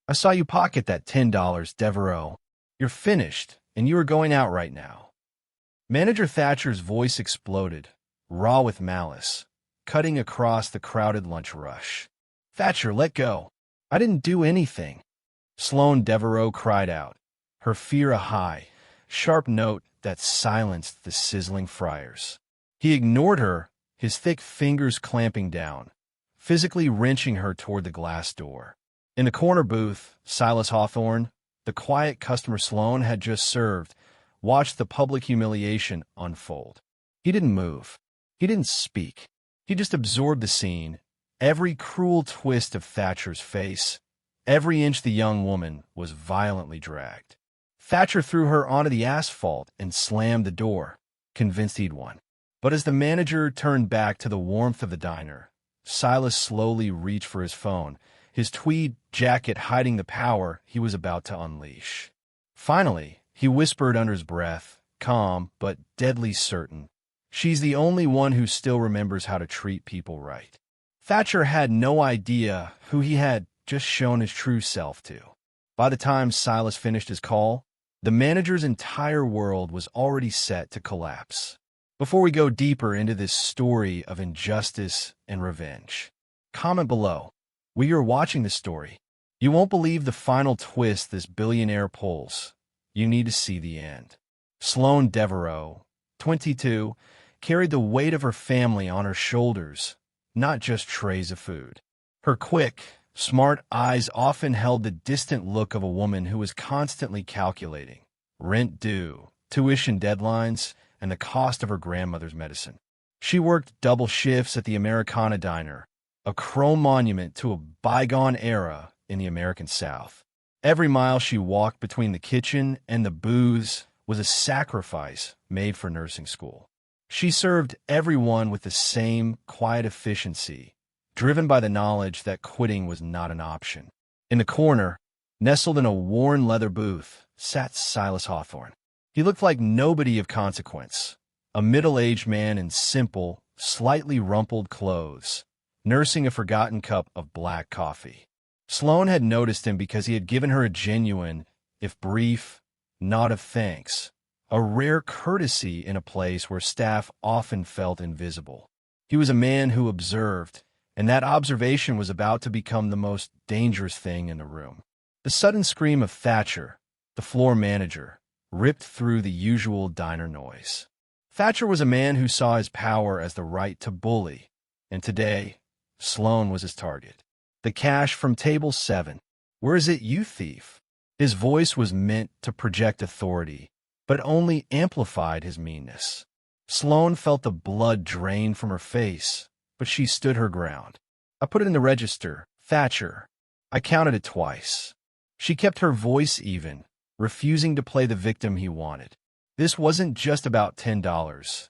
I saw you pocket that $10, Devereaux. You're finished, and you are going out right now. Manager Thatcher's voice exploded, raw with malice, cutting across the crowded lunch rush. Thatcher, let go. I didn't do anything. Sloane Devereaux cried out, her fear a high, sharp note that silenced the sizzling fryers. He ignored her, his thick fingers clamping down, physically wrenching her toward the glass door. In the corner booth, Silas Hawthorne, the quiet customer Sloane had just served, watched the public humiliation unfold. He didn't move. He didn't speak. He just absorbed the scene, every cruel twist of Thatcher's face, every inch the young woman was violently dragged. Thatcher threw her onto the asphalt and slammed the door, convinced he'd won. But as the manager turned back to the warmth of the diner, Silas slowly reached for his phone, his tweed jacket hiding the power he was about to unleash. Finally, he whispered under his breath, calm but deadly certain, "She's the only one who still remembers how to treat people right." Thatcher had no idea who he had just shown his true self to. By the time Silas finished his call, the manager's entire world was already set to collapse. Before we go deeper into this story of injustice and revenge, comment below. While you're watching this story, you won't believe the final twist this billionaire pulls. You need to see the end. Sloane Devereaux, 22, carried the weight of her family on her shoulders, not just trays of food. Her quick, smart eyes often held the distant look of a woman who was constantly calculating rent due, tuition deadlines, and the cost of her grandmother's medicine. She worked double shifts at the Americana Diner, a chrome monument to a bygone era in the American South. Every mile she walked between the kitchen and the booths was a sacrifice made for nursing school. She served everyone with the same quiet efficiency, driven by the knowledge that quitting was not an option. In the corner, nestled in a worn leather booth, sat Silas Hawthorne. He looked like nobody of consequence, a middle-aged man in simple, slightly rumpled clothes, nursing a forgotten cup of black coffee. Sloane had noticed him because he had given her a genuine, if brief, nod of thanks, a rare courtesy in a place where staff often felt invisible. He was a man who observed, and that observation was about to become the most dangerous thing in the room. The sudden scream of Thatcher, the floor manager, ripped through the usual diner noise. Thatcher was a man who saw his power as the right to bully, and today, Sloane was his target. "The cash from table 7. Where is it, you thief?" His voice was meant to project authority, but only amplified his meanness. Sloane felt the blood drain from her face, but she stood her ground. "I put it in the register, Thatcher. I counted it twice." She kept her voice even, refusing to play the victim he wanted. This wasn't just about $10.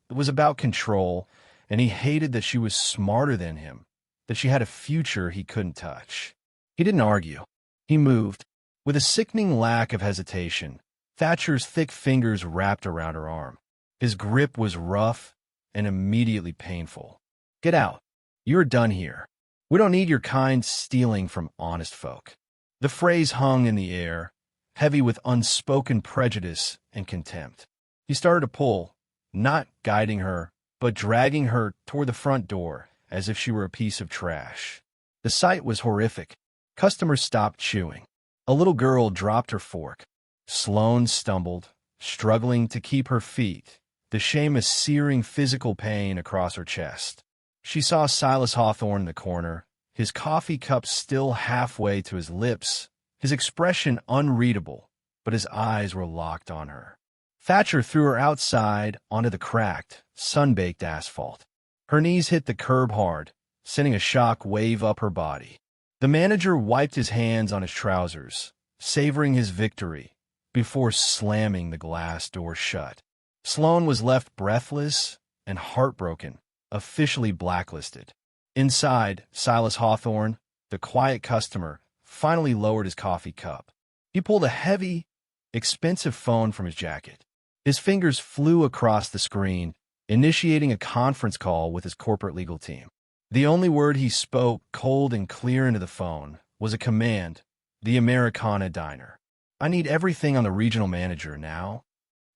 It was about control, and he hated that she was smarter than him, that she had a future he couldn't touch. He didn't argue. He moved. With a sickening lack of hesitation, Thatcher's thick fingers wrapped around her arm. His grip was rough and immediately painful. "Get out. You're done here. We don't need your kind stealing from honest folk." The phrase hung in the air, heavy with unspoken prejudice and contempt. He started to pull, not guiding her, but dragging her toward the front door as if she were a piece of trash. The sight was horrific. Customers stopped chewing. A little girl dropped her fork. Sloane stumbled, struggling to keep her feet, the shame a searing physical pain across her chest. She saw Silas Hawthorne in the corner, his coffee cup still halfway to his lips, his expression unreadable, but his eyes were locked on her. Thatcher threw her outside onto the cracked, sun-baked asphalt. Her knees hit the curb hard, sending a shock wave up her body. The manager wiped his hands on his trousers, savoring his victory, before slamming the glass door shut. Sloane was left breathless and heartbroken, officially blacklisted. Inside, Silas Hawthorne, the quiet customer, finally lowered his coffee cup. He pulled a heavy, expensive phone from his jacket. His fingers flew across the screen, initiating a conference call with his corporate legal team. The only word he spoke, cold and clear into the phone, was a command, The Americana Diner. I need everything on the regional manager now.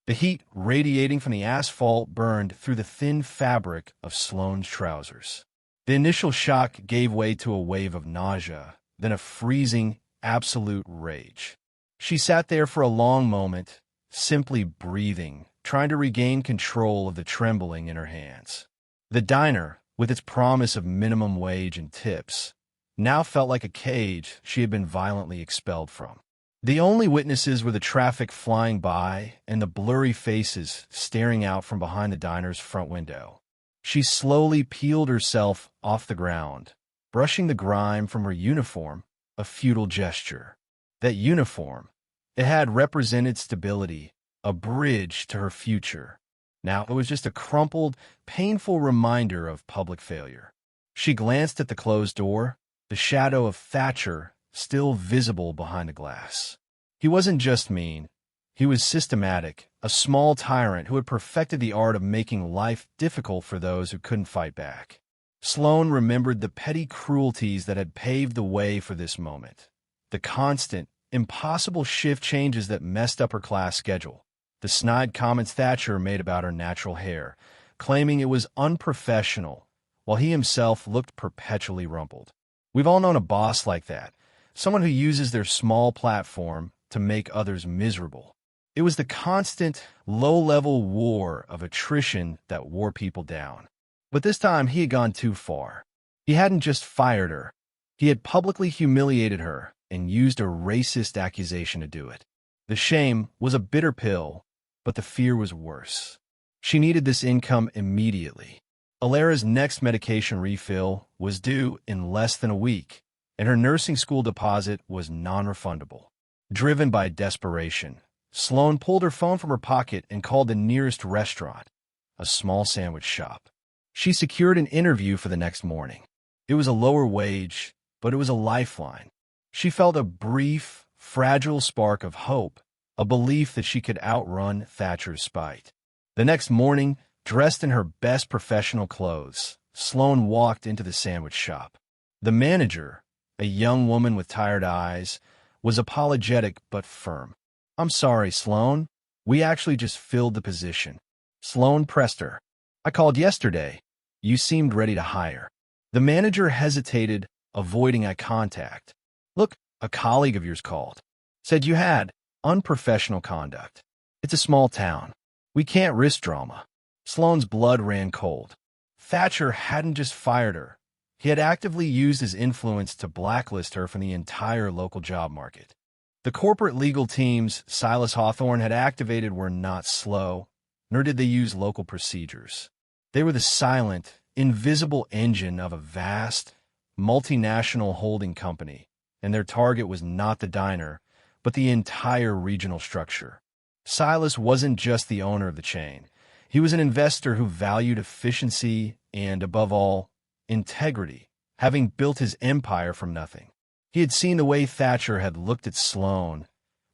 The heat radiating from the asphalt burned through the thin fabric of Sloane's trousers. The initial shock gave way to a wave of nausea, then a freezing, absolute rage. She sat there for a long moment, simply breathing, trying to regain control of the trembling in her hands. The diner, with its promise of minimum wage and tips, now felt like a cage she had been violently expelled from. The only witnesses were the traffic flying by and the blurry faces staring out from behind the diner's front window. She slowly peeled herself off the ground, brushing the grime from her uniform, a futile gesture. That uniform, it had represented stability, a bridge to her future. Now it was just a crumpled, painful reminder of public failure. She glanced at the closed door, the shadow of Thatcher still visible behind the glass. He wasn't just mean. He was systematic, a small tyrant who had perfected the art of making life difficult for those who couldn't fight back. Sloane remembered the petty cruelties that had paved the way for this moment. The constant, impossible shift changes that messed up her class schedule. The snide comments Thatcher made about her natural hair, claiming it was unprofessional, while he himself looked perpetually rumpled. We've all known a boss like that, someone who uses their small platform to make others miserable. It was the constant, low-level war of attrition that wore people down. But this time he had gone too far. He hadn't just fired her. He had publicly humiliated her and used a racist accusation to do it. The shame was a bitter pill, but the fear was worse. She needed this income immediately. Alara's next medication refill was due in less than a week, and her nursing school deposit was non-refundable. Driven by desperation, Sloane pulled her phone from her pocket and called the nearest restaurant, a small sandwich shop. She secured an interview for the next morning. It was a lower wage, but it was a lifeline. She felt a brief, fragile spark of hope, a belief that she could outrun Thatcher's spite. The next morning, dressed in her best professional clothes, Sloane walked into the sandwich shop. The manager, a young woman with tired eyes, was apologetic but firm. "I'm sorry, Sloane. We actually just filled the position." Sloane pressed her. "I called yesterday. You seemed ready to hire." The manager hesitated, avoiding eye contact. "Look, a colleague of yours called. Said you had unprofessional conduct. It's a small town. We can't risk drama." Sloane's blood ran cold. Thatcher hadn't just fired her. He had actively used his influence to blacklist her from the entire local job market. The corporate legal teams Silas Hawthorne had activated were not slow, nor did they use local procedures. They were the silent, invisible engine of a vast, multinational holding company, and their target was not the diner, but the entire regional structure. Silas wasn't just the owner of the chain. He was an investor who valued efficiency and, above all, integrity, having built his empire from nothing. He had seen the way Thatcher had looked at Sloane,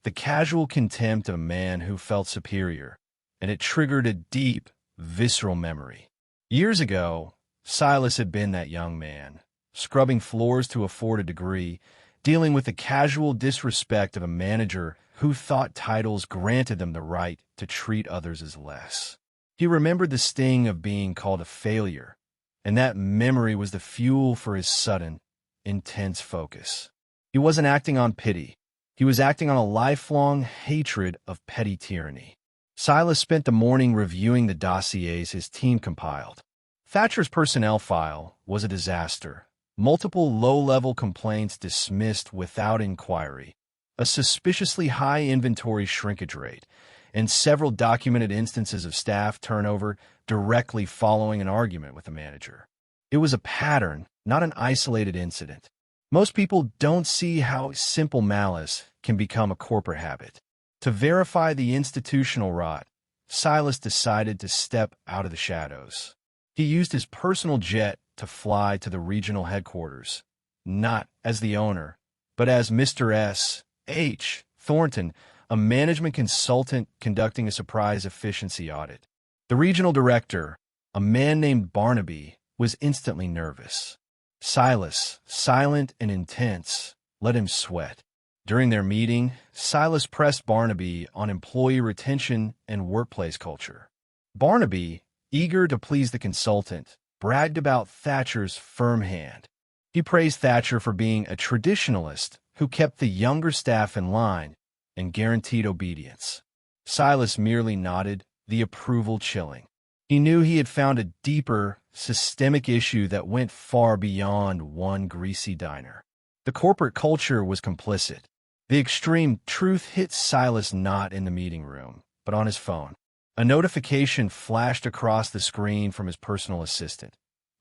the casual contempt of a man who felt superior, and it triggered a deep, visceral memory. Years ago, Silas had been that young man, scrubbing floors to afford a degree, dealing with the casual disrespect of a manager who thought titles granted them the right to treat others as less. He remembered the sting of being called a failure, and that memory was the fuel for his sudden, intense focus. He wasn't acting on pity. He was acting on a lifelong hatred of petty tyranny. Silas spent the morning reviewing the dossiers his team compiled. Thatcher's personnel file was a disaster. Multiple low-level complaints dismissed without inquiry, a suspiciously high inventory shrinkage rate, and several documented instances of staff turnover directly following an argument with the manager. It was a pattern, not an isolated incident. Most people don't see how simple malice can become a corporate habit. To verify the institutional rot, Silas decided to step out of the shadows. He used his personal jet to fly to the regional headquarters, not as the owner, but as Mr. S. H. Thornton, a management consultant conducting a surprise efficiency audit. The regional director, a man named Barnaby, was instantly nervous. Silas, silent and intense, let him sweat. During their meeting, Silas pressed Barnaby on employee retention and workplace culture. Barnaby, eager to please the consultant, bragged about Thatcher's firm hand. He praised Thatcher for being a traditionalist who kept the younger staff in line and guaranteed obedience. Silas merely nodded, the approval chilling. He knew he had found a deeper, systemic issue that went far beyond one greasy diner. The corporate culture was complicit. The extreme truth hit Silas not in the meeting room, but on his phone. A notification flashed across the screen from his personal assistant.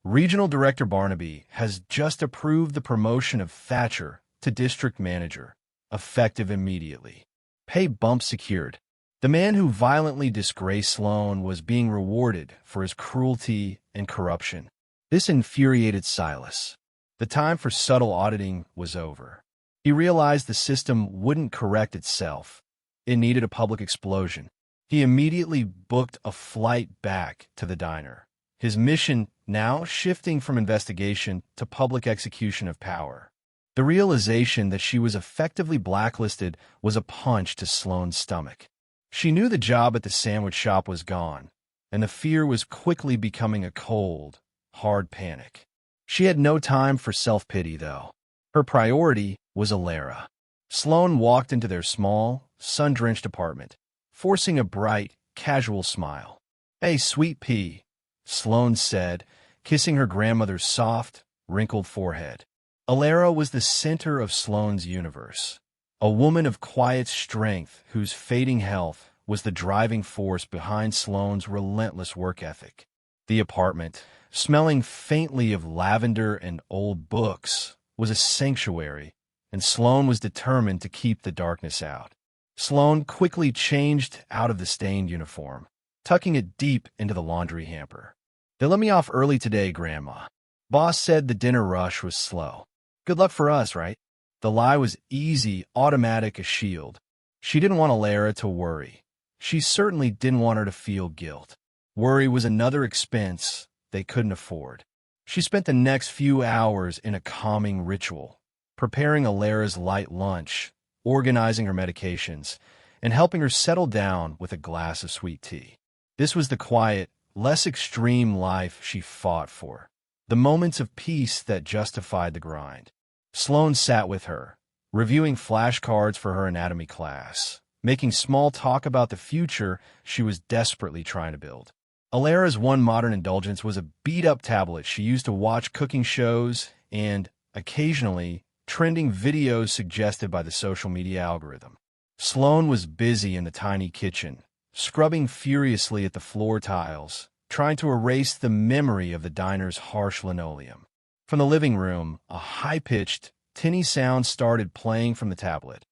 Regional Director Barnaby has just approved the promotion of Thatcher to district manager, effective immediately. Pay bump secured. The man who violently disgraced Sloan was being rewarded for his cruelty and corruption. This infuriated Silas. The time for subtle auditing was over. He realized the system wouldn't correct itself. It needed a public explosion. He immediately booked a flight back to the diner, his mission now shifting from investigation to public execution of power. The realization that she was effectively blacklisted was a punch to Sloan's stomach. She knew the job at the sandwich shop was gone, and the fear was quickly becoming a cold, hard panic. She had no time for self-pity, though. Her priority was Alara. Sloan walked into their small, sun-drenched apartment, forcing a bright, casual smile. "Hey, sweet pea," Sloan said, kissing her grandmother's soft, wrinkled forehead. Alara was the center of Sloan's universe. A woman of quiet strength whose fading health was the driving force behind Sloan's relentless work ethic. The apartment, smelling faintly of lavender and old books, was a sanctuary, and Sloan was determined to keep the darkness out. Sloan quickly changed out of the stained uniform, tucking it deep into the laundry hamper. "They let me off early today, Grandma. Boss said the dinner rush was slow. Good luck for us, right?" The lie was easy, automatic, a shield. She didn't want Alara to worry. She certainly didn't want her to feel guilt. Worry was another expense they couldn't afford. She spent the next few hours in a calming ritual, preparing Alara's light lunch, organizing her medications, and helping her settle down with a glass of sweet tea. This was the quiet, less extreme life she fought for, the moments of peace that justified the grind. Sloan sat with her, reviewing flashcards for her anatomy class, making small talk about the future she was desperately trying to build. Alara's one modern indulgence was a beat-up tablet she used to watch cooking shows and, occasionally, trending videos suggested by the social media algorithm. Sloan was busy in the tiny kitchen, scrubbing furiously at the floor tiles, trying to erase the memory of the diner's harsh linoleum. From the living room, a high-pitched, tinny sound started playing from the tablet.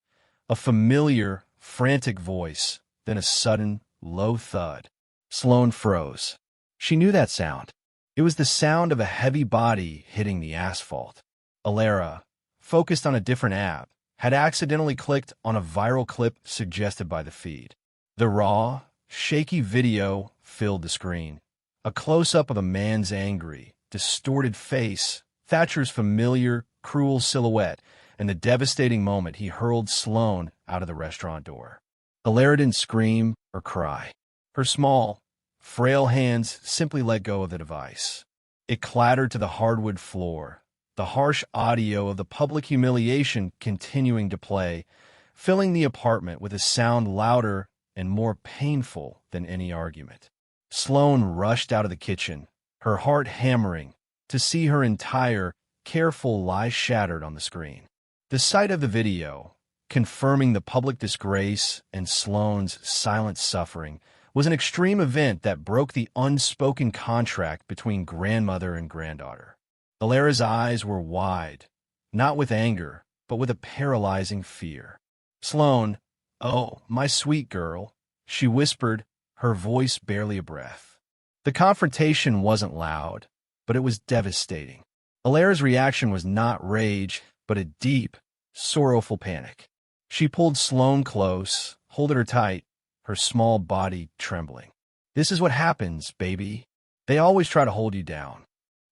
A familiar, frantic voice, then a sudden, low thud. Sloan froze. She knew that sound. It was the sound of a heavy body hitting the asphalt. Alara, focused on a different app, had accidentally clicked on a viral clip suggested by the feed. The raw, shaky video filled the screen. A close-up of a man's angry, distorted face, Thatcher's familiar, cruel silhouette, and the devastating moment he hurled Sloan out of the restaurant door. Alara didn't scream or cry. Her small, frail hands simply let go of the device. It clattered to the hardwood floor, the harsh audio of the public humiliation continuing to play, filling the apartment with a sound louder and more painful than any argument. Sloan rushed out of the kitchen, her heart hammering, to see her entire, careful lie shattered on the screen. The sight of the video, confirming the public disgrace and Sloan's silent suffering, was an extreme event that broke the unspoken contract between grandmother and granddaughter. Alara's eyes were wide, not with anger, but with a paralyzing fear. "Sloan, oh, my sweet girl," she whispered, her voice barely a breath. The confrontation wasn't loud, but it was devastating. Alara's reaction was not rage, but a deep, sorrowful panic. She pulled Sloan close, holding her tight, her small body trembling. "This is what happens, baby. They always try to hold you down."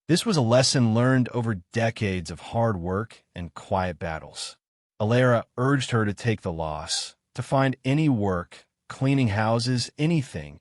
This was a lesson learned over decades of hard work and quiet battles. Alara urged her to take the loss, to find any work, cleaning houses, anything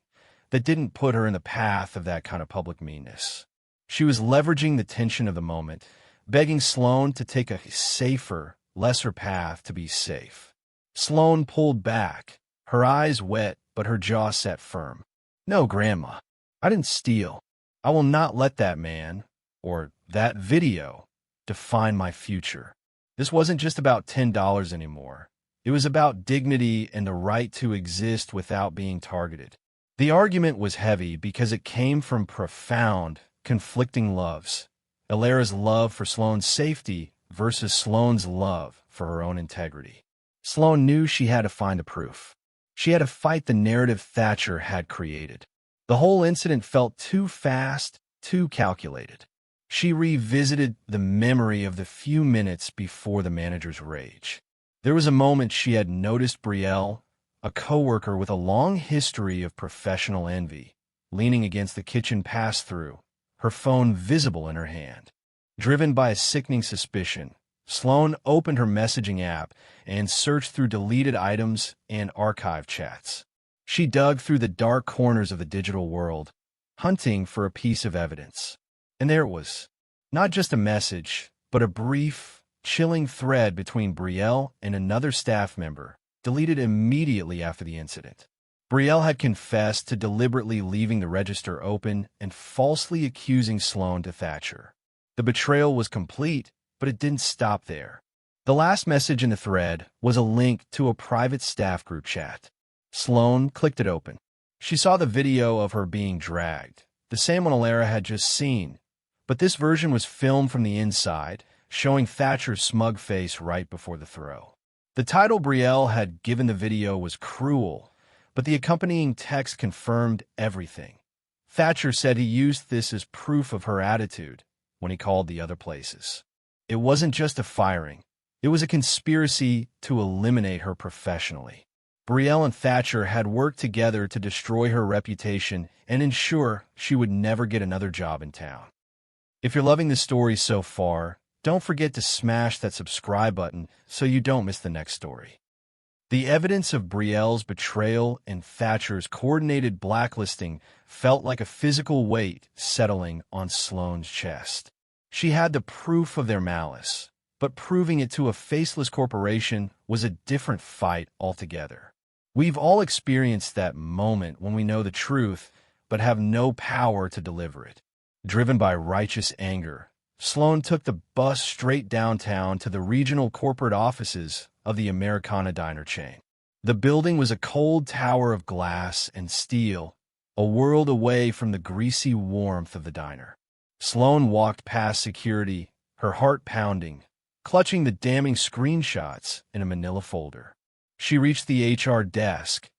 that didn't put her in the path of that kind of public meanness. She was leveraging the tension of the moment, begging Sloane to take a safer, lesser path to be safe. Sloane pulled back, her eyes wet but her jaw set firm. "No, Grandma, I didn't steal. I will not let that man, or that video, define my future. This wasn't just about $10 anymore. It was about dignity and the right to exist without being targeted." The argument was heavy because it came from profound, conflicting loves. Alara's love for Sloane's safety versus Sloane's love for her own integrity. Sloane knew she had to find the proof. She had to fight the narrative Thatcher had created. The whole incident felt too fast, too calculated. She revisited the memory of the few minutes before the manager's rage. There was a moment she had noticed Brielle, a coworker with a long history of professional envy, leaning against the kitchen pass-through, her phone visible in her hand. Driven by a sickening suspicion, Sloane opened her messaging app and searched through deleted items and archive chats. She dug through the dark corners of the digital world, hunting for a piece of evidence. And there it was. Not just a message, but a brief, chilling thread between Brielle and another staff member, deleted immediately after the incident. Brielle had confessed to deliberately leaving the register open and falsely accusing Sloane to Thatcher. The betrayal was complete, but it didn't stop there. The last message in the thread was a link to a private staff group chat. Sloane clicked it open. She saw the video of her being dragged, the same one Alara had just seen, but this version was filmed from the inside, showing Thatcher's smug face right before the throw. The title Brielle had given the video was cruel, but the accompanying text confirmed everything. Thatcher said he used this as proof of her attitude when he called the other places. It wasn't just a firing. It was a conspiracy to eliminate her professionally. Brielle and Thatcher had worked together to destroy her reputation and ensure she would never get another job in town. If you're loving this story so far, don't forget to smash that subscribe button so you don't miss the next story. The evidence of Brielle's betrayal and Thatcher's coordinated blacklisting felt like a physical weight settling on Sloane's chest. She had the proof of their malice, but proving it to a faceless corporation was a different fight altogether. We've all experienced that moment when we know the truth, but have no power to deliver it. Driven by righteous anger, Sloane took the bus straight downtown to the regional corporate offices of the Americana diner chain. The building was a cold tower of glass and steel, a world away from the greasy warmth of the diner. Sloane walked past security, her heart pounding, clutching the damning screenshots in a manila folder. She reached the HR desk,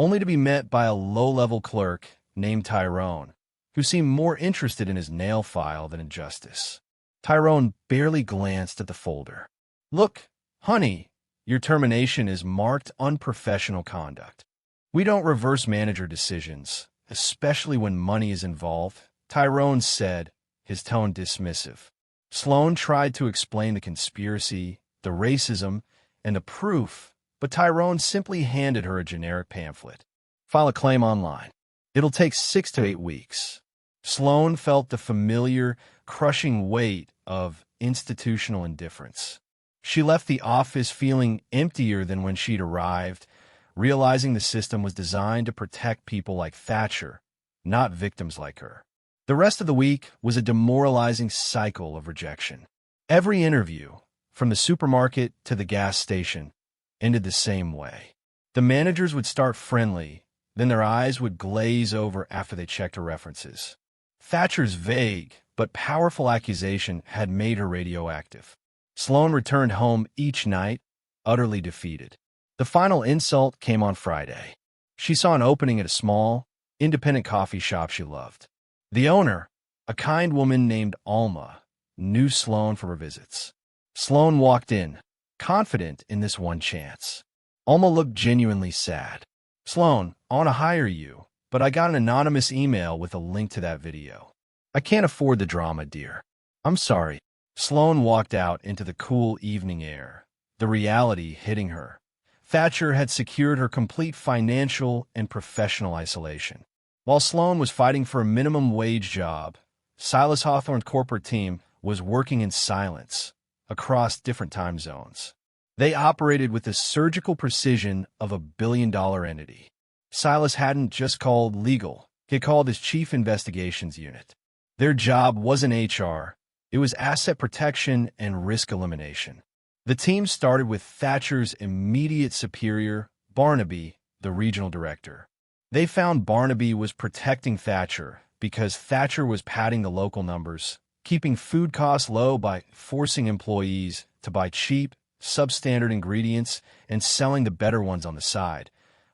only to be met by a low-level clerk named Tyrone, who seemed more interested in his nail file than in justice. Tyrone barely glanced at the folder. "Look, honey, your termination is marked unprofessional conduct. We don't reverse manager decisions, especially when money is involved," Tyrone said, his tone dismissive. Sloane tried to explain the conspiracy, the racism, and the proof, but Tyrone simply handed her a generic pamphlet. "File a claim online. It'll take 6 to 8 weeks." Sloane felt the familiar, crushing weight of institutional indifference. She left the office feeling emptier than when she'd arrived, realizing the system was designed to protect people like Thatcher, not victims like her. The rest of the week was a demoralizing cycle of rejection. Every interview, from the supermarket to the gas station, ended the same way. The managers would start friendly, then their eyes would glaze over after they checked her references. Thatcher's vague but powerful accusation had made her radioactive. Sloane returned home each night, utterly defeated. The final insult came on Friday. She saw an opening at a small, independent coffee shop she loved. The owner, a kind woman named Alma, knew Sloane from her visits. Sloane walked in, confident in this one chance. Alma looked genuinely sad. "Sloane, I want to hire you, but I got an anonymous email with a link to that video. I can't afford the drama, dear. I'm sorry." Sloane walked out into the cool evening air, the reality hitting her. Thatcher had secured her complete financial and professional isolation. While Sloan was fighting for a minimum wage job, Silas Hawthorne's corporate team was working in silence across different time zones. They operated with the surgical precision of a billion-dollar entity. Silas hadn't just called legal, he called his chief investigations unit. Their job wasn't HR, it was asset protection and risk elimination. The team started with Thatcher's immediate superior, Barnaby, the regional director. They found Barnaby was protecting Thatcher because Thatcher was padding the local numbers, keeping food costs low by forcing employees to buy cheap, substandard ingredients and selling the better ones on the side,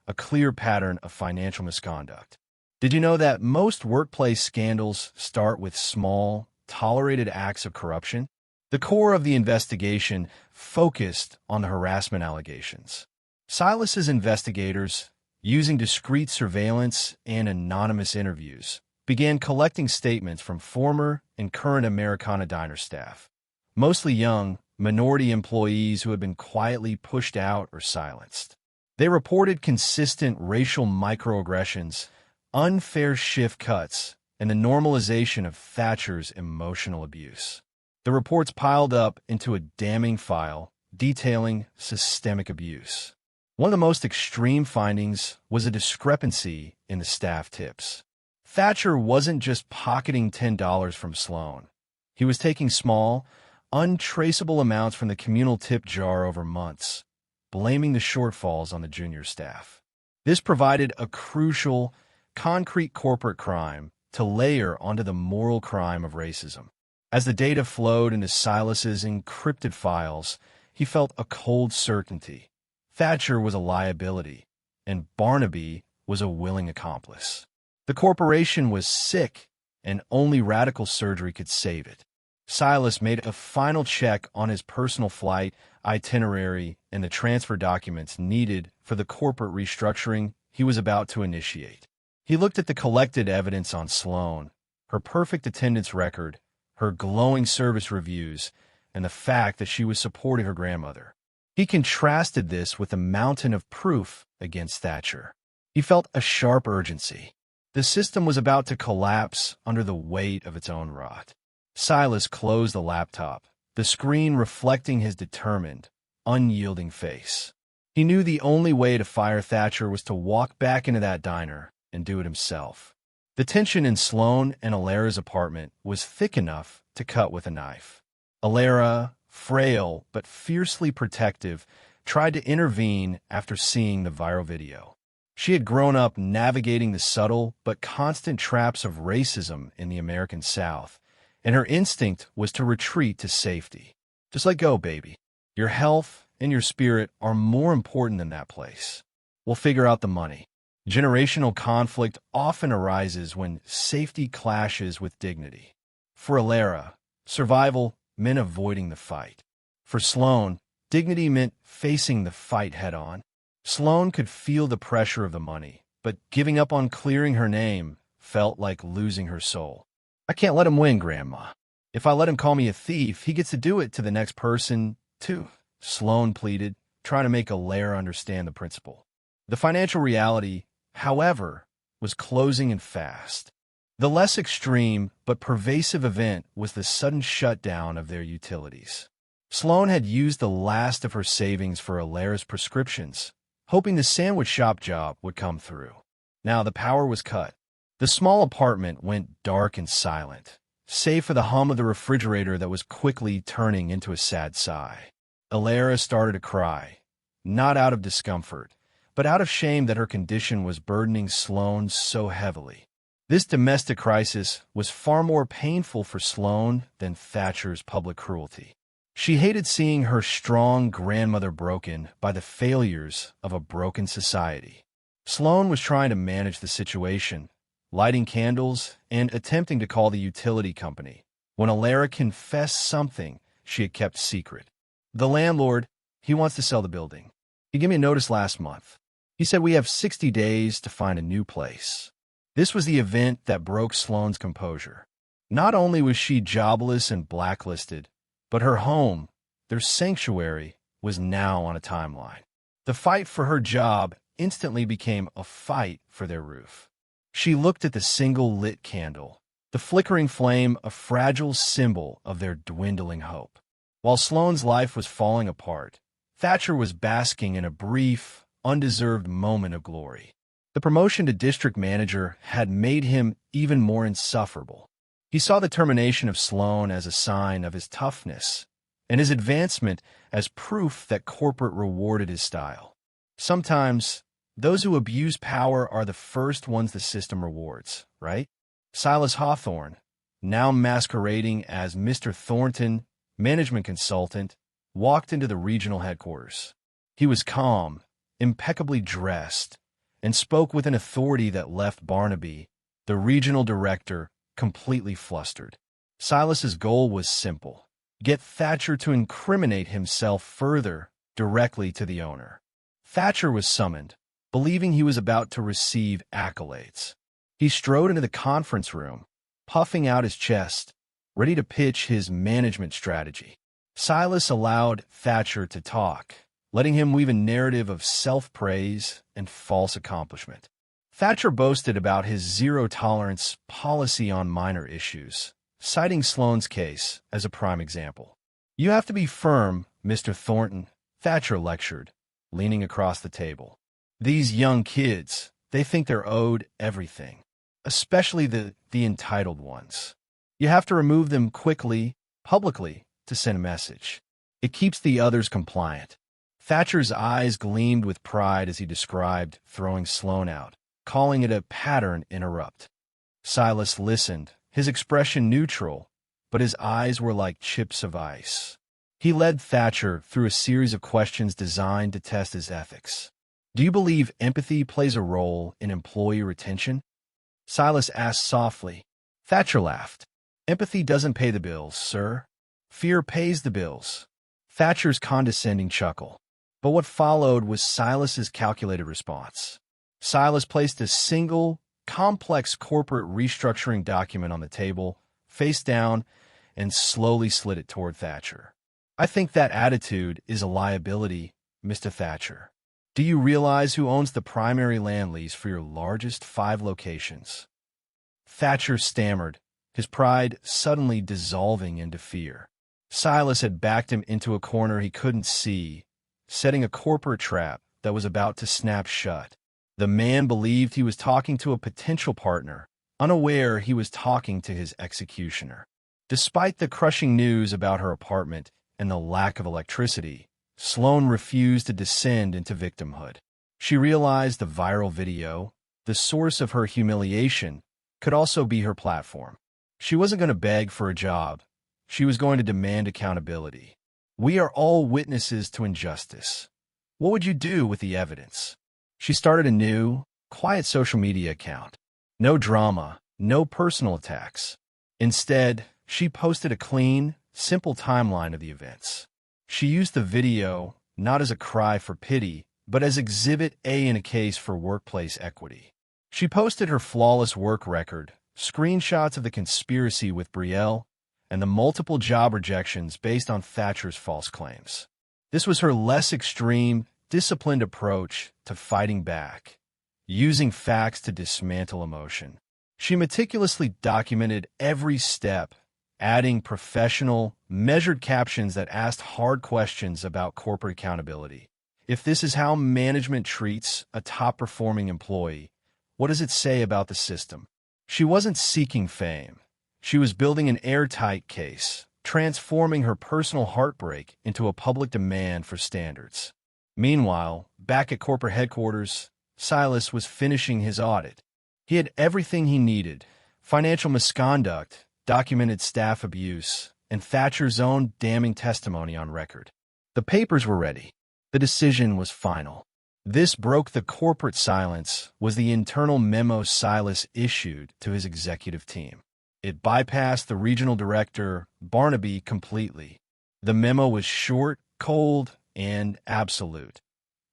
a clear pattern of financial misconduct. Did you know that most workplace scandals start with small, tolerated acts of corruption? The core of the investigation focused on the harassment allegations. Silas's investigators, using discreet surveillance and anonymous interviews, began collecting statements from former and current Americana diner staff, mostly young, minority employees who had been quietly pushed out or silenced. They reported consistent racial microaggressions, unfair shift cuts, and the normalization of Thatcher's emotional abuse. The reports piled up into a damning file detailing systemic abuse. One of the most extreme findings was a discrepancy in the staff tips. Thatcher wasn't just pocketing $10 from Sloan. He was taking small, untraceable amounts from the communal tip jar over months, blaming the shortfalls on the junior staff. This provided a crucial, concrete corporate crime to layer onto the moral crime of racism. As the data flowed into Silas's encrypted files, he felt a cold certainty. Thatcher was a liability, and Barnaby was a willing accomplice. The corporation was sick, and only radical surgery could save it. Silas made a final check on his personal flight, itinerary, and the transfer documents needed for the corporate restructuring he was about to initiate. He looked at the collected evidence on Sloan, her perfect attendance record, her glowing service reviews, and the fact that she was supporting her grandmother. He contrasted this with a mountain of proof against Thatcher. He felt a sharp urgency. The system was about to collapse under the weight of its own rot. Silas closed the laptop, the screen reflecting his determined, unyielding face. He knew the only way to fire Thatcher was to walk back into that diner and do it himself. The tension in Sloan and Alara's apartment was thick enough to cut with a knife. Alara, frail but fiercely protective, tried to intervene after seeing the viral video. She had grown up navigating the subtle but constant traps of racism in the American South, and her instinct was to retreat to safety. Just let go, baby. Your health and your spirit are more important than that place. We'll figure out the money. Generational conflict often arises when safety clashes with dignity. For Alara, survival meant avoiding the fight. For Sloan, dignity meant facing the fight head-on. Sloan could feel the pressure of the money, but giving up on clearing her name felt like losing her soul. I can't let him win, Grandma. If I let him call me a thief, he gets to do it to the next person, too, Sloan pleaded, trying to make Alara understand the principle. The financial reality, however, was closing in fast. The less extreme but pervasive event was the sudden shutdown of their utilities. Sloan had used the last of her savings for Alara's prescriptions, hoping the sandwich shop job would come through. Now the power was cut. The small apartment went dark and silent, save for the hum of the refrigerator that was quickly turning into a sad sigh. Alara started to cry, not out of discomfort, but out of shame that her condition was burdening Sloan so heavily. This domestic crisis was far more painful for Sloan than Thatcher's public cruelty. She hated seeing her strong grandmother broken by the failures of a broken society. Sloan was trying to manage the situation, lighting candles and attempting to call the utility company, when Alara confessed something she had kept secret. The landlord, he wants to sell the building. He gave me a notice last month. He said we have 60 days to find a new place. This was the event that broke Sloan's composure. Not only was she jobless and blacklisted, but her home, their sanctuary, was now on a timeline. The fight for her job instantly became a fight for their roof. She looked at the single lit candle, the flickering flame a fragile symbol of their dwindling hope. While Sloane's life was falling apart, Thatcher was basking in a brief, undeserved moment of glory. The promotion to district manager had made him even more insufferable. He saw the termination of Sloane as a sign of his toughness, and his advancement as proof that corporate rewarded his style. Sometimes, those who abuse power are the first ones the system rewards, right? Silas Hawthorne, now masquerading as Mr. Thornton, management consultant, walked into the regional headquarters. He was calm, impeccably dressed, and spoke with an authority that left Barnaby, the regional director, completely flustered. Silas's goal was simple: get Thatcher to incriminate himself further directly to the owner. Thatcher was summoned, believing he was about to receive accolades. He strode into the conference room, puffing out his chest, ready to pitch his management strategy. Silas allowed Thatcher to talk, letting him weave a narrative of self-praise and false accomplishment. Thatcher boasted about his zero-tolerance policy on minor issues, citing Sloane's case as a prime example. "You have to be firm, Mr. Thornton," Thatcher lectured, leaning across the table. "These young kids, they think they're owed everything, especially the entitled ones. You have to remove them quickly, publicly, to send a message. It keeps the others compliant." Thatcher's eyes gleamed with pride as he described throwing Sloane out, calling it a pattern interrupt. Silas listened, his expression neutral, but his eyes were like chips of ice. He led Thatcher through a series of questions designed to test his ethics. "Do you believe empathy plays a role in employee retention?" Silas asked softly. Thatcher laughed. "Empathy doesn't pay the bills, sir. Fear pays the bills." Thatcher's condescending chuckle. But what followed was Silas's calculated response. Silas placed a single, complex corporate restructuring document on the table, face down, and slowly slid it toward Thatcher. "I think that attitude is a liability, Mr. Thatcher. Do you realize who owns the primary land lease for your largest 5 locations?" Thatcher stammered, his pride suddenly dissolving into fear. Silas had backed him into a corner he couldn't see, setting a corporate trap that was about to snap shut. The man believed he was talking to a potential partner, unaware he was talking to his executioner. Despite the crushing news about her apartment and the lack of electricity, Sloane refused to descend into victimhood. She realized the viral video, the source of her humiliation, could also be her platform. She wasn't going to beg for a job. She was going to demand accountability. "We are all witnesses to injustice. What would you do with the evidence?" She started a new, quiet social media account. No drama, no personal attacks. Instead, she posted a clean, simple timeline of the events. She used the video not as a cry for pity, but as Exhibit A in a case for workplace equity. She posted her flawless work record, screenshots of the conspiracy with Brielle, and the multiple job rejections based on Thatcher's false claims. This was her less extreme, disciplined approach to fighting back, using facts to dismantle emotion. She meticulously documented every step, adding professional, measured captions that asked hard questions about corporate accountability. If this is how management treats a top-performing employee, what does it say about the system? She wasn't seeking fame. She was building an airtight case, transforming her personal heartbreak into a public demand for standards. Meanwhile, back at corporate headquarters, Silas was finishing his audit. He had everything he needed: financial misconduct, documented staff abuse, and Thatcher's own damning testimony on record. The papers were ready. The decision was final. This broke the corporate silence was the internal memo Silas issued to his executive team. It bypassed the regional director, Barnaby, completely. The memo was short, cold, and absolute.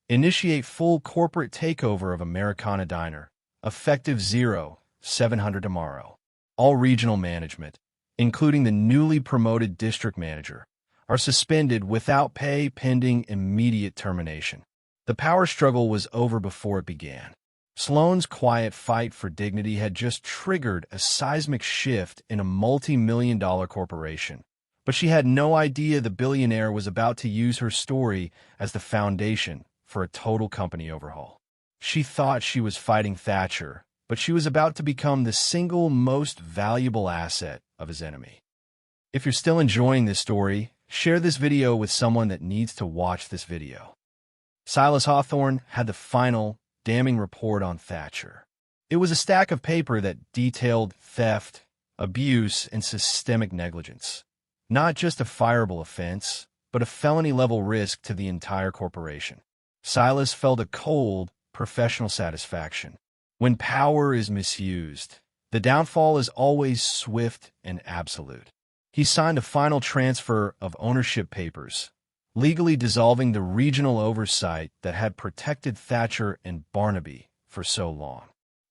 Initiate full corporate takeover of Americana Diner. Effective 0700 tomorrow. All regional management, including the newly promoted district manager, are suspended without pay pending immediate termination. The power struggle was over before it began. Sloane's quiet fight for dignity had just triggered a seismic shift in a multi-million-dollar corporation. But she had no idea the billionaire was about to use her story as the foundation for a total company overhaul. She thought she was fighting Thatcher, but she was about to become the single most valuable asset of his enemy. If you're still enjoying this story, share this video with someone that needs to watch this video. Silas Hawthorne had the final, damning report on Thatcher. It was a stack of paper that detailed theft, abuse, and systemic negligence. Not just a fireable offense, but a felony-level risk to the entire corporation. Silas felt a cold, professional satisfaction. When power is misused, the downfall is always swift and absolute. He signed a final transfer of ownership papers, legally dissolving the regional oversight that had protected Thatcher and Barnaby for so long.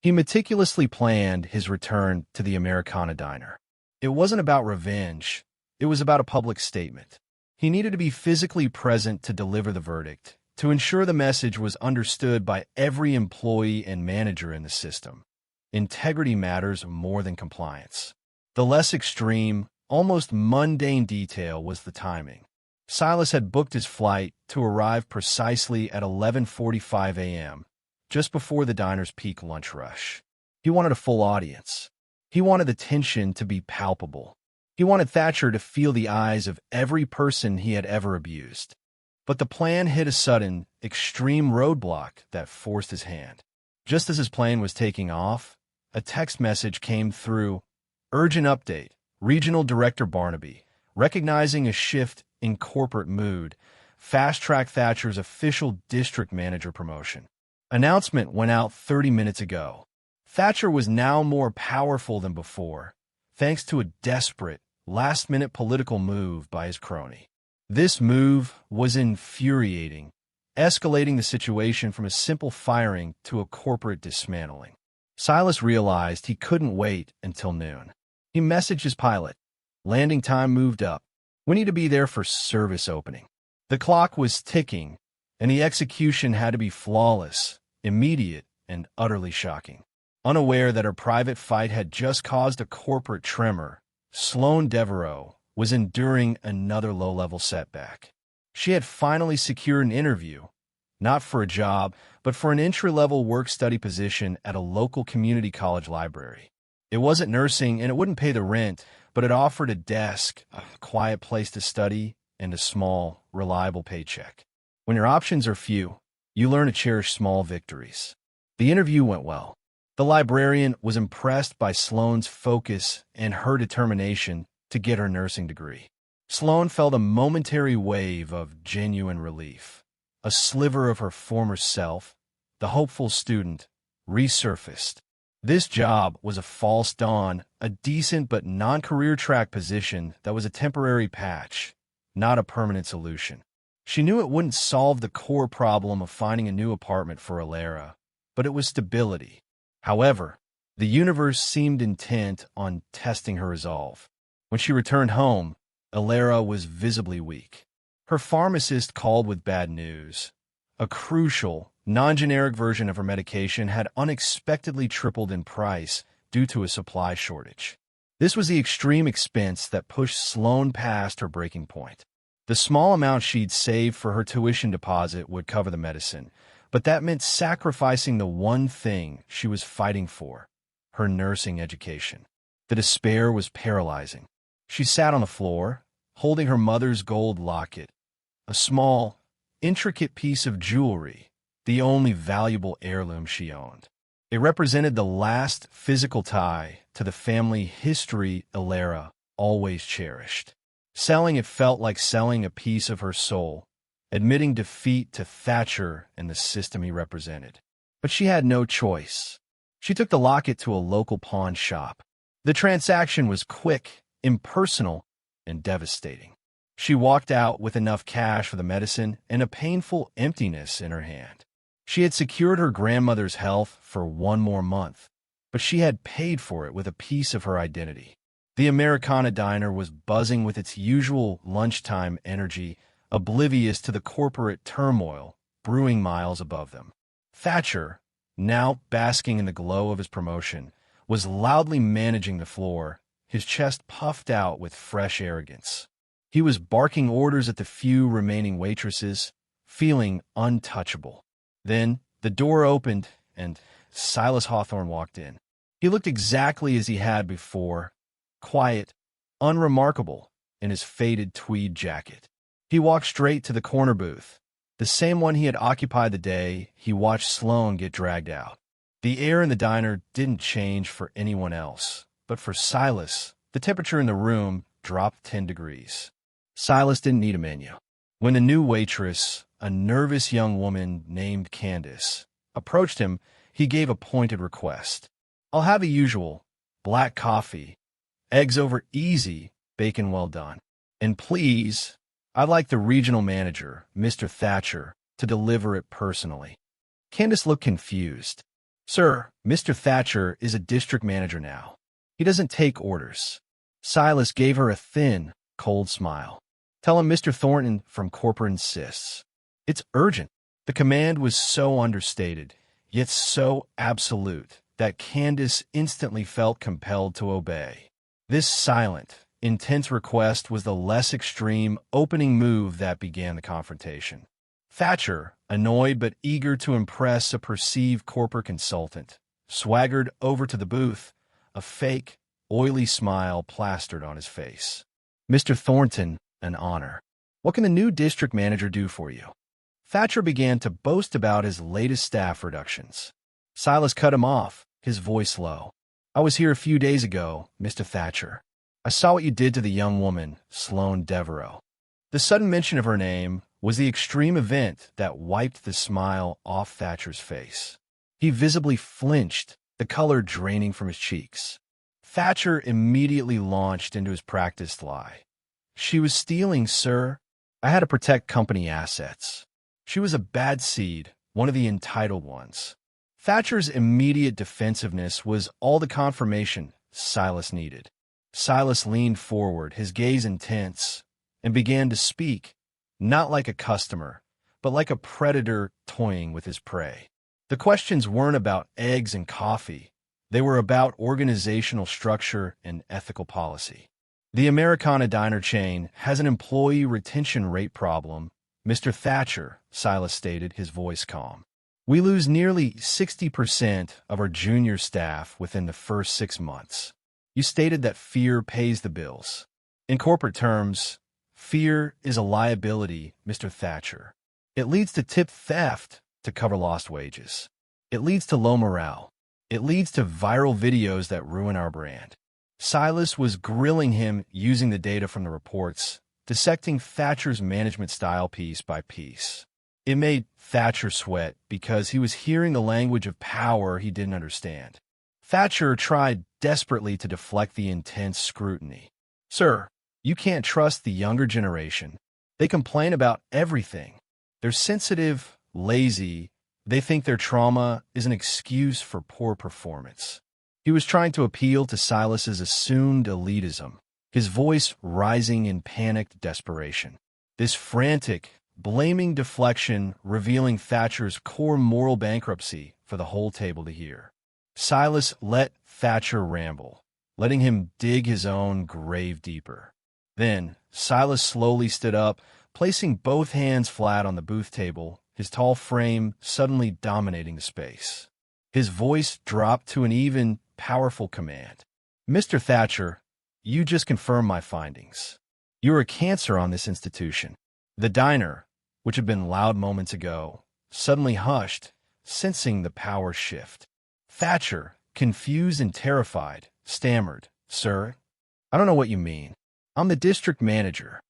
He meticulously planned his return to the Americana diner. It wasn't about revenge. It was about a public statement. He needed to be physically present to deliver the verdict, to ensure the message was understood by every employee and manager in the system. Integrity matters more than compliance. The less extreme, almost mundane detail was the timing. Silas had booked his flight to arrive precisely at 11:45 a.m., just before the diner's peak lunch rush. He wanted a full audience. He wanted the tension to be palpable. He wanted Thatcher to feel the eyes of every person he had ever abused. But the plan hit a sudden, extreme roadblock that forced his hand. Just as his plane was taking off, a text message came through. Urgent update. Regional Director Barnaby, recognizing a shift in corporate mood, fast-track Thatcher's official district manager promotion. Announcement went out 30 minutes ago. Thatcher was now more powerful than before, thanks to a desperate, last-minute political move by his crony. This move was infuriating, escalating the situation from a simple firing to a corporate dismantling. Silas realized he couldn't wait until noon. He messaged his pilot. Landing time moved up. We need to be there for service opening. The clock was ticking, and the execution had to be flawless, immediate, and utterly shocking. Unaware that her private fight had just caused a corporate tremor, Sloane Devereaux was enduring another low-level setback. She had finally secured an interview, not for a job, but for an entry-level work-study position at a local community college library. It wasn't nursing, and it wouldn't pay the rent, but it offered a desk, a quiet place to study, and a small, reliable paycheck. When your options are few, you learn to cherish small victories. The interview went well. The librarian was impressed by Sloane's focus and her determination to get her nursing degree. Sloane felt a momentary wave of genuine relief. A sliver of her former self, the hopeful student, resurfaced. This job was a false dawn, a decent but non-career track position that was a temporary patch, not a permanent solution. She knew it wouldn't solve the core problem of finding a new apartment for Alara, but it was stability. However, the universe seemed intent on testing her resolve. When she returned home, Alara was visibly weak. Her pharmacist called with bad news. A crucial, non-generic version of her medication had unexpectedly tripled in price due to a supply shortage. This was the extreme expense that pushed Sloane past her breaking point. The small amount she'd saved for her tuition deposit would cover the medicine, but that meant sacrificing the one thing she was fighting for, her nursing education. The despair was paralyzing. She sat on the floor, holding her mother's gold locket, a small, intricate piece of jewelry, the only valuable heirloom she owned. It represented the last physical tie to the family history Alara always cherished. Selling it felt like selling a piece of her soul, admitting defeat to Thatcher and the system he represented. But she had no choice. She took the locket to a local pawn shop. The transaction was quick, impersonal, and devastating. She walked out with enough cash for the medicine and a painful emptiness in her hand. She had secured her grandmother's health for one more month, but she had paid for it with a piece of her identity. The Americana diner was buzzing with its usual lunchtime energy, oblivious to the corporate turmoil brewing miles above them. Thatcher, now basking in the glow of his promotion, was loudly managing the floor, his chest puffed out with fresh arrogance. He was barking orders at the few remaining waitresses, feeling untouchable. Then the door opened, and Silas Hawthorne walked in. He looked exactly as he had before, quiet, unremarkable, in his faded tweed jacket. He walked straight to the corner booth, the same one he had occupied the day he watched Sloane get dragged out. The air in the diner didn't change for anyone else, but for Silas, the temperature in the room dropped 10 degrees. Silas didn't need a menu. When the new waitress, a nervous young woman named Candace, approached him, he gave a pointed request. "I'll have the usual, black coffee, eggs over easy, bacon well done. And please, I'd like the regional manager, Mr. Thatcher, to deliver it personally." Candace looked confused. "Sir, Mr. Thatcher is a district manager now. He doesn't take orders." Silas gave her a thin, cold smile. "Tell him Mr. Thornton from corporate insists. It's urgent." The command was so understated, yet so absolute, that Candace instantly felt compelled to obey. This silent, intense request was the less extreme opening move that began the confrontation. Thatcher, annoyed but eager to impress a perceived corporate consultant, swaggered over to the booth, a fake, oily smile plastered on his face. "Mr. Thornton, an honor. What can the new district manager do for you?" Thatcher began to boast about his latest staff reductions. Silas cut him off, his voice low. "I was here a few days ago, Mr. Thatcher. I saw what you did to the young woman, Sloane Devereaux." The sudden mention of her name was the extreme event that wiped the smile off Thatcher's face. He visibly flinched, the color draining from his cheeks. Thatcher immediately launched into his practiced lie. "She was stealing, sir. I had to protect company assets. She was a bad seed, one of the entitled ones." Thatcher's immediate defensiveness was all the confirmation Silas needed. Silas leaned forward, his gaze intense, and began to speak, not like a customer, but like a predator toying with his prey. The questions weren't about eggs and coffee. They were about organizational structure and ethical policy. "The Americana diner chain has an employee retention rate problem, Mr. Thatcher," Silas stated, his voice calm. "We lose nearly 60% of our junior staff within the first 6 months. You stated that fear pays the bills. In corporate terms, fear is a liability, Mr. Thatcher. It leads to tip theft to cover lost wages. It leads to low morale. It leads to viral videos that ruin our brand." Silas was grilling him using the data from the reports, dissecting Thatcher's management style piece by piece. It made Thatcher sweat because he was hearing the language of power he didn't understand. Thatcher tried desperately to deflect the intense scrutiny. "Sir, you can't trust the younger generation. They complain about everything. They're sensitive, lazy. They think their trauma is an excuse for poor performance." He was trying to appeal to Silas's assumed elitism, his voice rising in panicked desperation. This frantic, blaming deflection revealing Thatcher's core moral bankruptcy for the whole table to hear. Silas let Thatcher ramble, letting him dig his own grave deeper. Then Silas slowly stood up, placing both hands flat on the booth table, his tall frame suddenly dominating the space. His voice dropped to an even, powerful command. "Mr. Thatcher, you just confirmed my findings. You're a cancer on this institution." The diner, which had been loud moments ago, suddenly hushed, sensing the power shift. Thatcher, confused and terrified, stammered, "Sir, I don't know what you mean. I'm the district manager."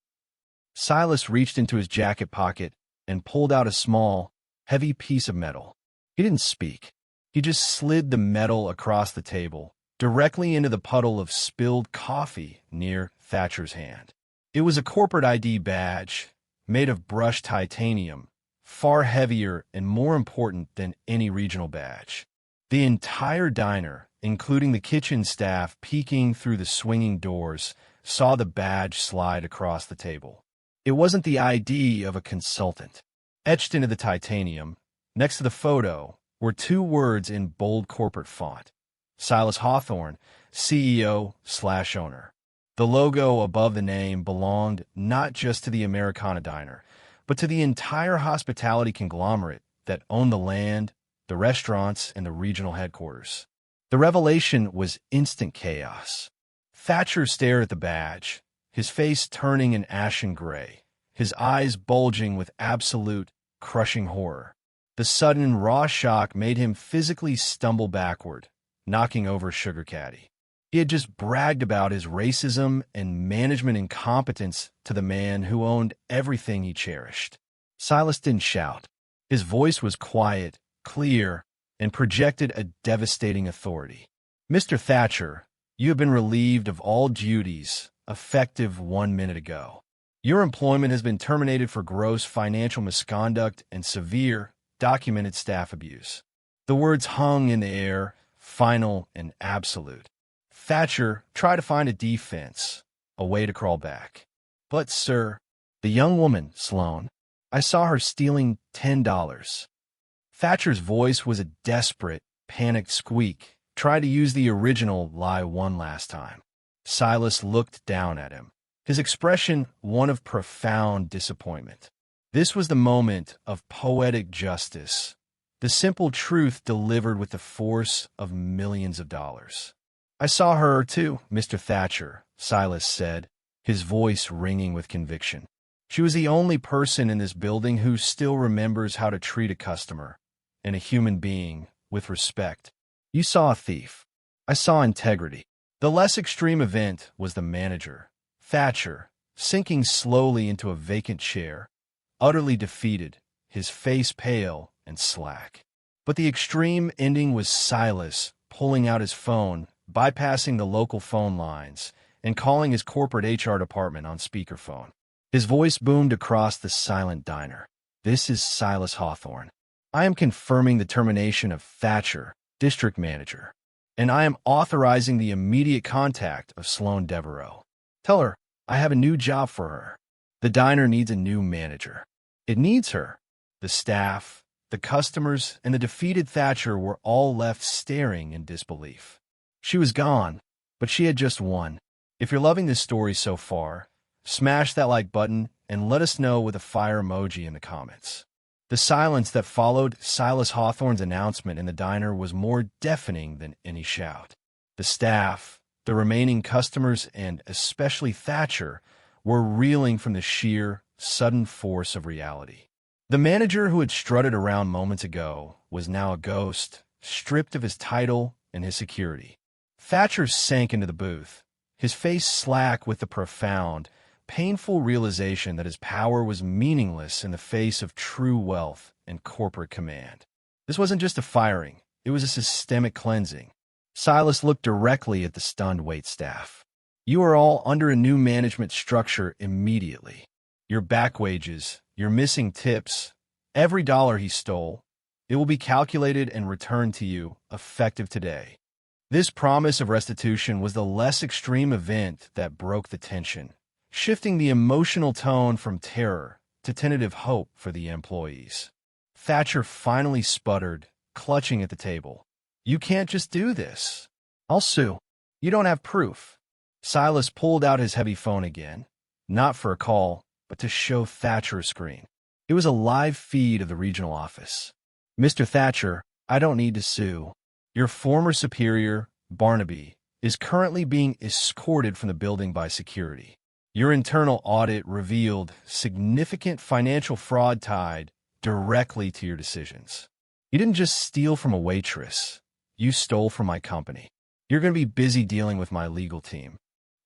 Silas reached into his jacket pocket and pulled out a small, heavy piece of metal. He didn't speak. He just slid the metal across the table, directly into the puddle of spilled coffee near Thatcher's hand. It was a corporate ID badge, made of brushed titanium, far heavier and more important than any regional badge. The entire diner, including the kitchen staff peeking through the swinging doors, saw the badge slide across the table. It wasn't the ID of a consultant. Etched into the titanium, next to the photo, were two words in bold corporate font: Silas Hawthorne, CEO/owner. The logo above the name belonged not just to the Americana diner, but to the entire hospitality conglomerate that owned the land, the restaurants, and the regional headquarters. The revelation was instant chaos. Thatcher stared at the badge, his face turning an ashen gray, his eyes bulging with absolute, crushing horror. The sudden, raw shock made him physically stumble backward, knocking over Sugar Caddy. He had just bragged about his racism and management incompetence to the man who owned everything he cherished. Silas didn't shout. His voice was quiet, clear, and projected a devastating authority. "Mr. Thatcher, you have been relieved of all duties, effective 1 minute ago. Your employment has been terminated for gross financial misconduct and severe, documented staff abuse." The words hung in the air, final and absolute. Thatcher tried to find a defense, a way to crawl back. "But, sir, the young woman, Sloane, I saw her stealing $10. Thatcher's voice was a desperate, panicked squeak. Try to use the original lie one last time. Silas looked down at him, his expression one of profound disappointment. This was the moment of poetic justice, the simple truth delivered with the force of millions of dollars. "I saw her, too, Mr. Thatcher," Silas said, his voice ringing with conviction. "She was the only person in this building who still remembers how to treat a customer and a human being with respect. You saw a thief. I saw integrity." The less extreme event was the manager, Thatcher, sinking slowly into a vacant chair, utterly defeated, his face pale and slack. But the extreme ending was Silas pulling out his phone, bypassing the local phone lines, and calling his corporate HR department on speakerphone. His voice boomed across the silent diner. "This is Silas Hawthorne. I am confirming the termination of Thatcher, district manager, and I am authorizing the immediate contact of Sloane Devereaux. Tell her I have a new job for her. The diner needs a new manager. It needs her." The staff, the customers, and the defeated Thatcher were all left staring in disbelief. She was gone, but she had just won. If you're loving this story so far, smash that like button and let us know with a fire emoji in the comments. The silence that followed Silas Hawthorne's announcement in the diner was more deafening than any shout. The staff, the remaining customers, and especially Thatcher, were reeling from the sheer, sudden force of reality. The manager who had strutted around moments ago was now a ghost, stripped of his title and his security. Thatcher sank into the booth, his face slack with the profound, painful realization that his power was meaningless in the face of true wealth and corporate command. This wasn't just a firing, it was a systemic cleansing. Silas looked directly at the stunned waitstaff. "You are all under a new management structure immediately. Your back wages, your missing tips, every dollar he stole, it will be calculated and returned to you, effective today." This promise of restitution was the less extreme event that broke the tension, shifting the emotional tone from terror to tentative hope for the employees. Thatcher finally sputtered, clutching at the table. "You can't just do this. I'll sue. You don't have proof." Silas pulled out his heavy phone again, not for a call, but to show Thatcher a screen. It was a live feed of the regional office. "Mr. Thatcher, I don't need to sue. Your former superior, Barnaby, is currently being escorted from the building by security. Your internal audit revealed significant financial fraud tied directly to your decisions. You didn't just steal from a waitress. You stole from my company. You're going to be busy dealing with my legal team."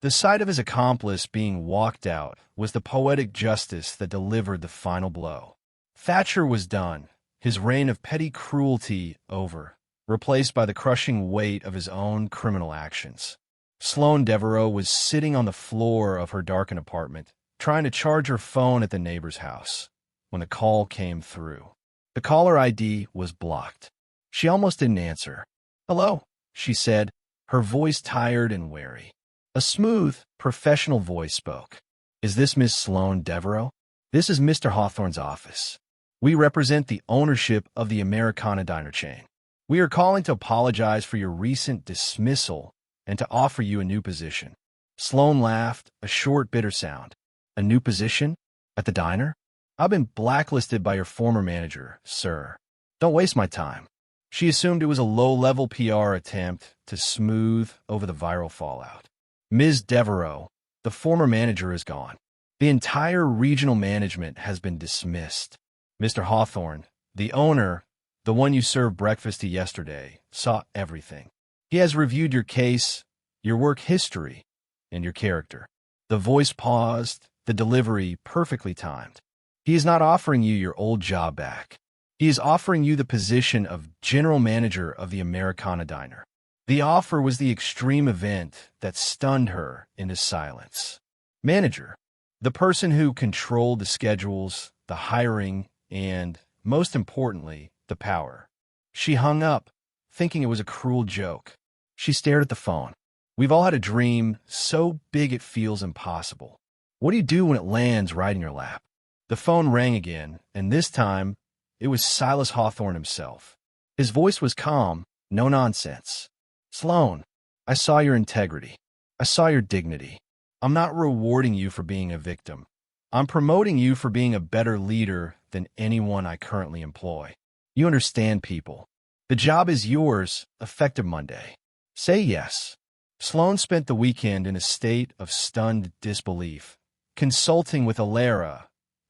The sight of his accomplice being walked out was the poetic justice that delivered the final blow. Thatcher was done, his reign of petty cruelty over, replaced by the crushing weight of his own criminal actions. Sloane Devereaux was sitting on the floor of her darkened apartment, trying to charge her phone at the neighbor's house, when the call came through. The caller ID was blocked. She almost didn't answer. "Hello, she said, her voice tired and wary. A smooth, professional voice spoke. Is this Miss Sloane Devereaux? This is Mr. Hawthorne's office. We represent the ownership of the Americana Diner chain. We are calling to apologize for your recent dismissal and to offer you a new position. Sloane laughed, a short, bitter sound. A new position? At the diner? I've been blacklisted by your former manager, sir. Don't waste my time. She assumed it was a low-level PR attempt to smooth over the viral fallout. Ms. Devereaux, the former manager, is gone. The entire regional management has been dismissed. Mr. Hawthorne, the owner, the one you served breakfast to yesterday, saw everything. He has reviewed your case, your work history, and your character. The voice paused, the delivery perfectly timed. He is not offering you your old job back. He is offering you the position of general manager of the Americana Diner. The offer was the extreme event that stunned her into silence. Manager, the person who controlled the schedules, the hiring, and, most importantly, the power. She hung up, thinking it was a cruel joke. She stared at the phone. We've all had a dream so big it feels impossible. What do you do when it lands right in your lap? The phone rang again, and this time, it was Silas Hawthorne himself. His voice was calm, no nonsense. Sloane, I saw your integrity. I saw your dignity. I'm not rewarding you for being a victim. I'm promoting you for being a better leader than anyone I currently employ. You understand people. The job is yours, effective Monday. Say yes. Sloane spent the weekend in a state of stunned disbelief, consulting with Alara,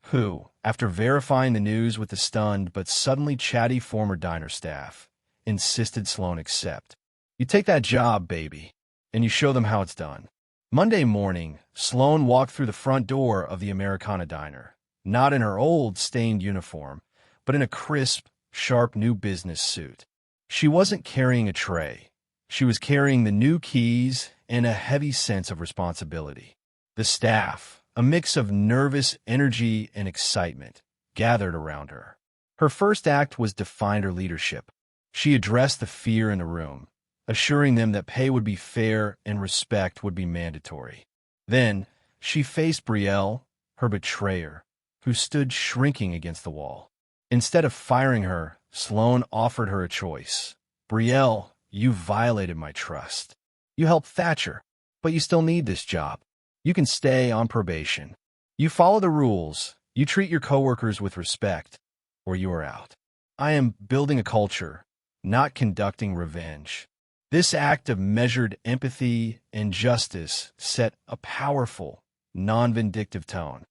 who, after verifying the news with the stunned but suddenly chatty former diner staff, insisted Sloane accept. You take that job, baby, and you show them how it's done. Monday morning, Sloane walked through the front door of the Americana Diner, not in her old, stained uniform, but in a crisp, sharp new business suit. She wasn't carrying a tray. She was carrying the new keys and a heavy sense of responsibility. The staff, a mix of nervous energy and excitement, gathered around her. Her first act was to find her leadership. She addressed the fear in the room, assuring them that pay would be fair and respect would be mandatory. Then, she faced Brielle, her betrayer, who stood shrinking against the wall. Instead of firing her, Sloane offered her a choice. Brielle, you violated my trust. You helped Thatcher, but you still need this job. You can stay on probation. You follow the rules. You treat your coworkers with respect, or you are out. I am building a culture, not conducting revenge. This act of measured empathy and justice set a powerful, non-vindictive tone.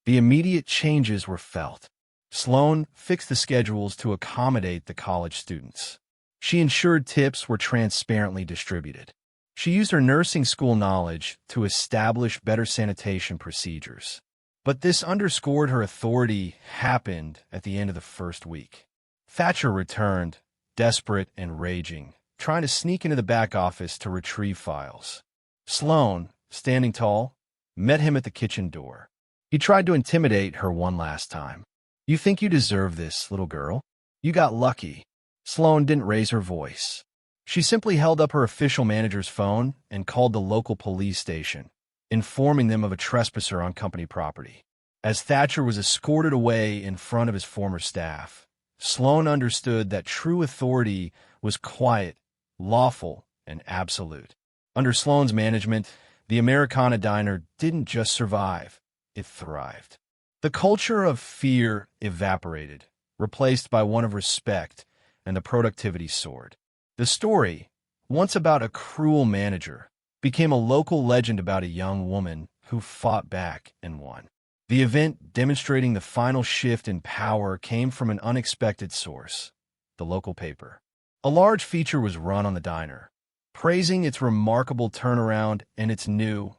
The immediate changes were felt. Sloane fixed the schedules to accommodate the college students. She ensured tips were transparently distributed. She used her nursing school knowledge to establish better sanitation procedures. But this underscored her authority happened at the end of the first week. Thatcher returned, desperate and raging, trying to sneak into the back office to retrieve files. Sloane, standing tall, met him at the kitchen door. He tried to intimidate her one last time. You think you deserve this, little girl? You got lucky. Sloane didn't raise her voice. She simply held up her official manager's phone and called the local police station, informing them of a trespasser on company property. As Thatcher was escorted away in front of his former staff, Sloane understood that true authority was quiet, lawful, and absolute. Under Sloane's management, the Americana Diner didn't just survive, it thrived. The culture of fear evaporated, replaced by one of respect, and the productivity soared. The story, once about a cruel manager, became a local legend about a young woman who fought back and won. The event demonstrating the final shift in power came from an unexpected source, the local paper. A large feature was run on the diner, praising its remarkable turnaround and its new,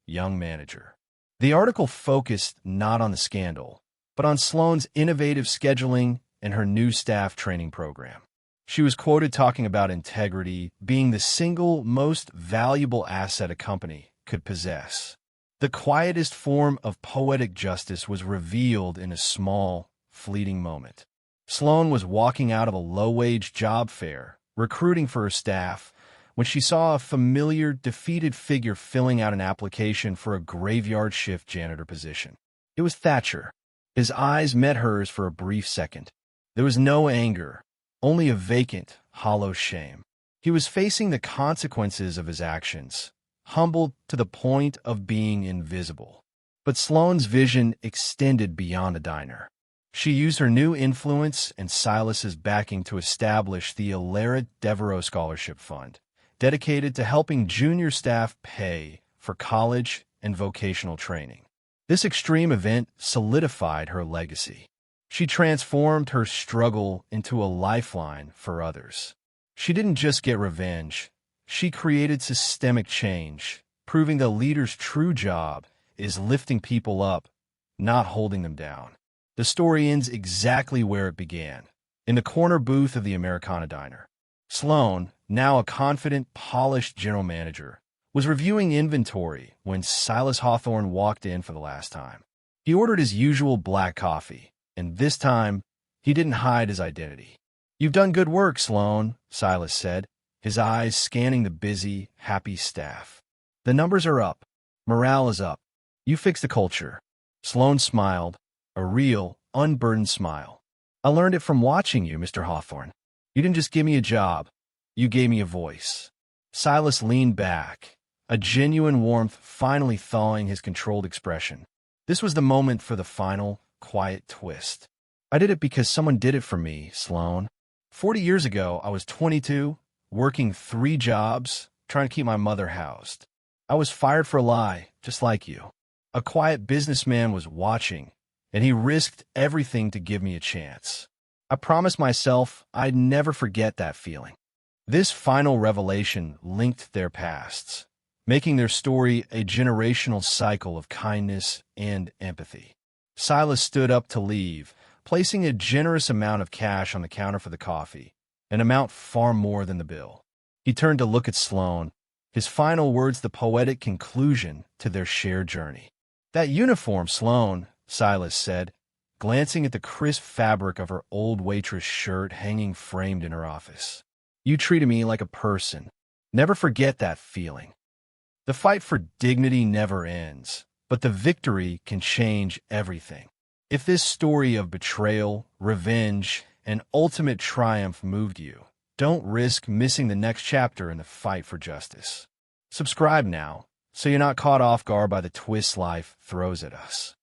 young manager. The article focused not on the scandal, but on Sloane's innovative scheduling and her new staff training program. She was quoted talking about integrity being the single most valuable asset a company could possess. The quietest form of poetic justice was revealed in a small, fleeting moment. Sloane was walking out of a low-wage job fair, recruiting for her staff, when she saw a familiar, defeated figure filling out an application for a graveyard shift janitor position. It was Thatcher. His eyes met hers for a brief second. There was no anger, only a vacant, hollow shame. He was facing the consequences of his actions, humbled to the point of being invisible. But Sloane's vision extended beyond the diner. She used her new influence and Silas's backing to establish the Hilaire Devereaux Scholarship Fund, dedicated to helping junior staff pay for college and vocational training. This extreme event solidified her legacy. She transformed her struggle into a lifeline for others. She didn't just get revenge. She created systemic change, proving the leader's true job is lifting people up, not holding them down. The story ends exactly where it began, in the corner booth of the Americana Diner. Sloane, now a confident, polished general manager, was reviewing inventory when Silas Hawthorne walked in for the last time. He ordered his usual black coffee, and this time, he didn't hide his identity. "You've done good work, Sloane," Silas said, his eyes scanning the busy, happy staff. "The numbers are up. Morale is up. You fixed the culture." Sloane smiled, a real, unburdened smile. "I learned it from watching you, Mr. Hawthorne. You didn't just give me a job. You gave me a voice." Silas leaned back, a genuine warmth finally thawing his controlled expression. This was the moment for the final, quiet twist. "I did it because someone did it for me, Sloane. 40 years ago, I was 22, working 3 jobs, trying to keep my mother housed. I was fired for a lie, just like you. A quiet businessman was watching, and he risked everything to give me a chance. I promised myself I'd never forget that feeling." This final revelation linked their pasts, making their story a generational cycle of kindness and empathy. Silas stood up to leave, placing a generous amount of cash on the counter for the coffee, an amount far more than the bill. He turned to look at Sloane, his final words the poetic conclusion to their shared journey. "That uniform, Sloane," Silas said, glancing at the crisp fabric of her old Waitress shirt hanging framed in her office. "You treated me like a person. Never forget that feeling." The fight for dignity never ends, but the victory can change everything. If this story of betrayal, revenge, and ultimate triumph moved you, don't risk missing the next chapter in the fight for justice. Subscribe now, so you're not caught off guard by the twists life throws at us.